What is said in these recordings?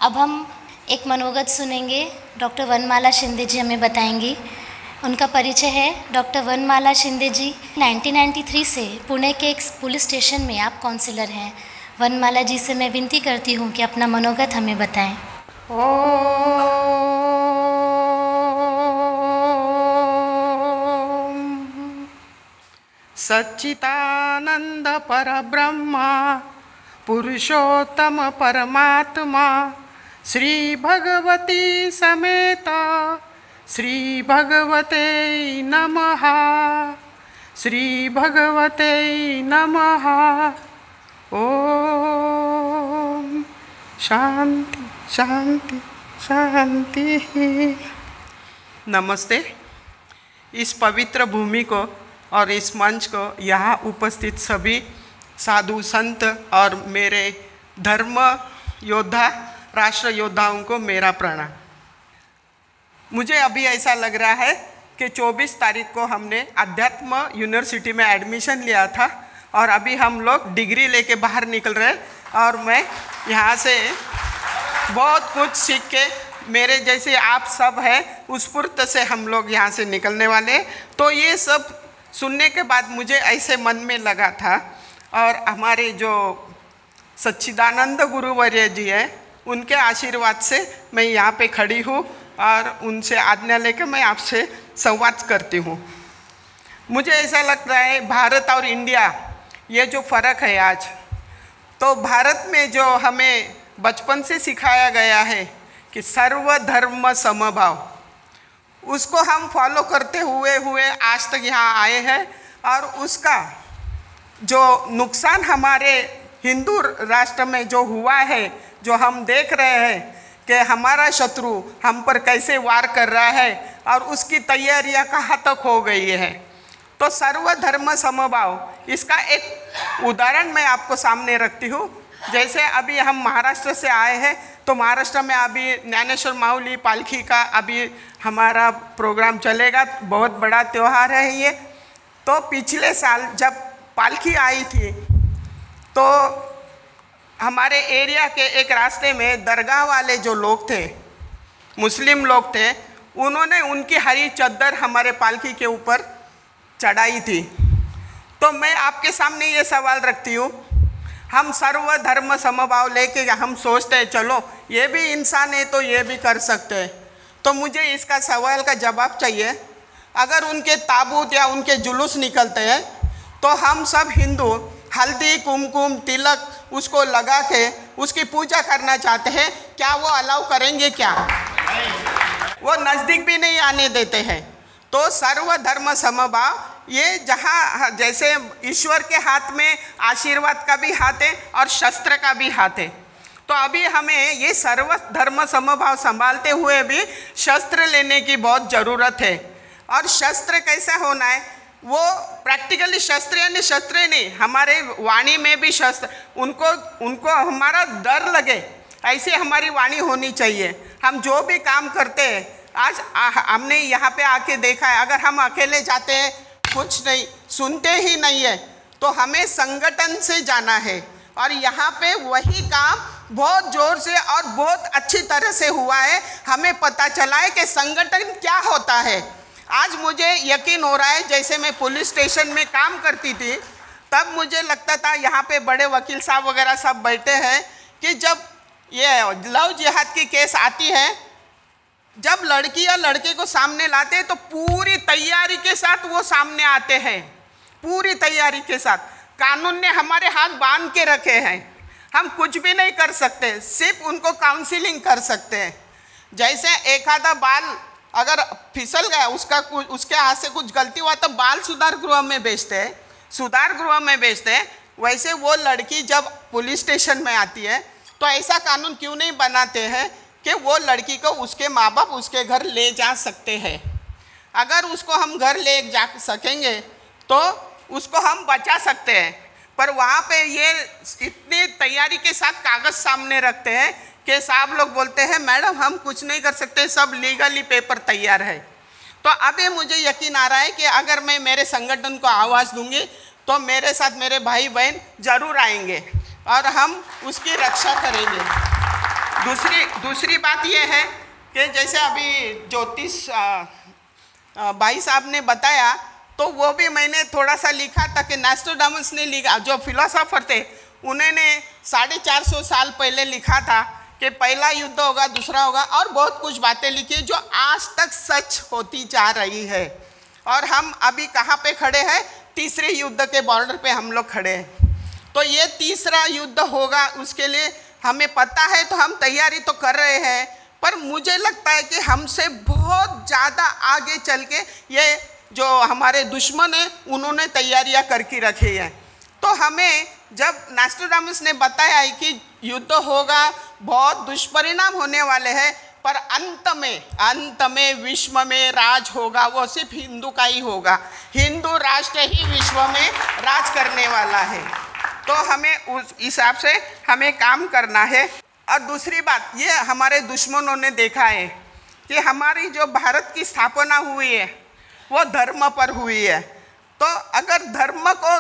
अब हम एक मनोगत सुनेंगे। डॉक्टर वनमाला शिंदे जी हमें बताएंगी। उनका परिचय है। डॉक्टर वनमाला शिंदे जी 1993 से पुणे के एक पुलिस स्टेशन में आप काउंसलर हैं। वनमाला जी से मैं विनती करती हूँ कि अपना मनोगत हमें बताएं। सच्चिदानंद परब्रह्मा पुरुषोत्तम परमात्मा श्री भगवती समेत श्री भगवते नमः। श्री भगवते नमः। ओम शांति शांति शांति। नमस्ते। इस पवित्र भूमि को और इस मंच को, यहाँ उपस्थित सभी साधु संत और मेरे धर्म योद्धा, राष्ट्र योद्धाओं को मेरा प्रणाम। मुझे अभी ऐसा लग रहा है कि 24 तारीख को हमने अध्यात्म यूनिवर्सिटी में एडमिशन लिया था और अभी हम लोग डिग्री लेके बाहर निकल रहे हैं और मैं यहाँ से बहुत कुछ सीख के, मेरे जैसे आप सब हैं उस स्फूर्त से हम लोग यहाँ से निकलने वाले हैं। तो ये सब सुनने के बाद मुझे ऐसे मन में लगा था, और हमारे जो सच्चिदानंद गुरुवर्य जी हैं उनके आशीर्वाद से मैं यहाँ पे खड़ी हूँ और उनसे आज्ञा लेकर मैं आपसे संवाद करती हूँ। मुझे ऐसा लगता है भारत और इंडिया, ये जो फ़र्क है आज, तो भारत में जो हमें बचपन से सिखाया गया है कि सर्वधर्म समभाव, उसको हम फॉलो करते हुए आज तक यहाँ आए हैं। और उसका जो नुकसान हमारे हिंदू राष्ट्र में जो हुआ है, जो हम देख रहे हैं कि हमारा शत्रु हम पर कैसे वार कर रहा है और उसकी तैयारियां कहाँ तक हो गई है। तो सर्वधर्म समभाव, इसका एक उदाहरण मैं आपको सामने रखती हूँ। जैसे अभी हम महाराष्ट्र से आए हैं, तो महाराष्ट्र में अभी ज्ञानेश्वर माऊली पालकी का अभी हमारा प्रोग्राम चलेगा। बहुत बड़ा त्यौहार है ये। तो पिछले साल जब पालकी आई थी, तो हमारे एरिया के एक रास्ते में दरगाह वाले जो लोग थे, मुस्लिम लोग थे, उन्होंने उनकी हरी चद्दर हमारे पालकी के ऊपर चढ़ाई थी। तो मैं आपके सामने ये सवाल रखती हूँ, हम सर्वधर्म समभाव लेके हम सोचते हैं चलो ये भी इंसान है तो ये भी कर सकते हैं। तो मुझे इसका सवाल का जवाब चाहिए। अगर उनके ताबूत या उनके जुलूस निकलते हैं तो हम सब हिंदू हल्दी कुमकुम तिलक उसको लगा के उसकी पूजा करना चाहते हैं, क्या वो अलाउ करेंगे? क्या वो नज़दीक भी नहीं आने देते हैं। तो सर्वधर्म समभाव, ये जहाँ जैसे ईश्वर के हाथ में आशीर्वाद का भी हाथ है और शस्त्र का भी हाथ है, तो अभी हमें ये सर्वधर्म समभाव संभालते हुए भी शस्त्र लेने की बहुत ज़रूरत है। और शस्त्र कैसा होना है? वो प्रैक्टिकली शस्त्र यानी शस्त्र नहीं, हमारे वाणी में भी शस्त्र, उनको हमारा डर लगे ऐसे हमारी वाणी होनी चाहिए। हम जो भी काम करते हैं, आज हमने यहाँ पे आके देखा है, अगर हम अकेले जाते हैं कुछ नहीं सुनते ही नहीं है, तो हमें संगठन से जाना है। और यहाँ पे वही काम बहुत ज़ोर से और बहुत अच्छी तरह से हुआ है। हमें पता चला है कि संगठन क्या होता है। आज मुझे यकीन हो रहा है, जैसे मैं पुलिस स्टेशन में काम करती थी तब मुझे लगता था यहाँ पे बड़े वकील साहब वगैरह सब बैठे हैं कि जब ये लव जिहाद की केस आती है, जब लड़की या लड़के को सामने लाते हैं तो पूरी तैयारी के साथ वो सामने आते हैं, पूरी तैयारी के साथ। कानून ने हमारे हाथ बांध के रखे हैं, हम कुछ भी नहीं कर सकते, सिर्फ उनको काउंसलिंग कर सकते हैं। जैसे एक आधा बाल अगर फिसल गया, उसके हाथ से कुछ गलती हुआ तो बाल सुधार गृह में भेजते हैं, सुधार गृह में भेजते हैं। वैसे वो लड़की जब पुलिस स्टेशन में आती है तो ऐसा कानून क्यों नहीं बनाते हैं कि वो लड़की को उसके माँ बाप उसके घर ले जा सकते हैं। अगर उसको हम घर ले जा सकेंगे तो उसको हम बचा सकते हैं। पर वहाँ पे ये इतनी तैयारी के साथ कागज़ सामने रखते हैं कि साहब लोग बोलते हैं मैडम हम कुछ नहीं कर सकते, सब लीगली पेपर तैयार है। तो अभी मुझे यकीन आ रहा है कि अगर मैं मेरे संगठन को आवाज़ दूंगी तो मेरे साथ मेरे भाई बहन ज़रूर आएंगे और हम उसकी रक्षा करेंगे। दूसरी बात ये है कि जैसे अभी ज्योतिष भाई साहब ने बताया, तो वो भी मैंने थोड़ा सा लिखा था कि नॉस्ट्राडामस ने लिखा, जो फिलोसोफर थे उन्होंने 450 साल पहले लिखा था कि पहला युद्ध होगा, दूसरा होगा, और बहुत कुछ बातें लिखी जो आज तक सच होती जा रही है। और हम अभी कहाँ पे खड़े हैं? तीसरे युद्ध के बॉर्डर पे हम लोग खड़े हैं। तो ये तीसरा युद्ध होगा, उसके लिए हमें पता है, तो हम तैयारी तो कर रहे हैं, पर मुझे लगता है कि हमसे बहुत ज़्यादा आगे चल के ये जो हमारे दुश्मन हैं उन्होंने तैयारियां करके रखी हैं। तो हमें जब नॉस्ट्राडामस ने बताया है कि युद्ध होगा, बहुत दुष्परिणाम होने वाले हैं, पर अंत में विश्व में राज होगा, वो सिर्फ हिंदू का ही होगा, हिंदू राष्ट्र ही विश्व में राज करने वाला है। तो हमें उस हिसाब से हमें काम करना है। और दूसरी बात, ये हमारे दुश्मनों ने देखा है कि हमारी जो भारत की स्थापना हुई है वो धर्म पर हुई है। तो अगर धर्म को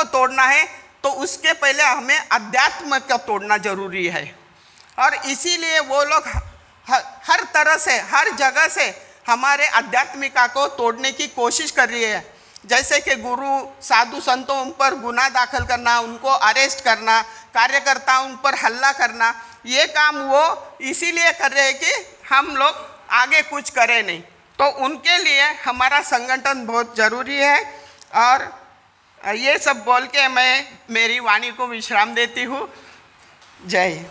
तोड़ना है तो उसके पहले हमें अध्यात्म को तोड़ना जरूरी है। और इसीलिए वो लोग हर तरह से, हर जगह से हमारे आध्यात्मिका को तोड़ने की कोशिश कर रही है। जैसे कि गुरु साधु संतों उन पर गुनाह दाखिल करना, उनको अरेस्ट करना, कार्यकर्ता उन पर हल्ला करना, ये काम वो इसीलिए कर रहे हैं कि हम लोग आगे कुछ करें नहीं। तो उनके लिए हमारा संगठन बहुत ज़रूरी है। और ये सब बोल के मैं मेरी वाणी को विश्राम देती हूँ। जय हिंद।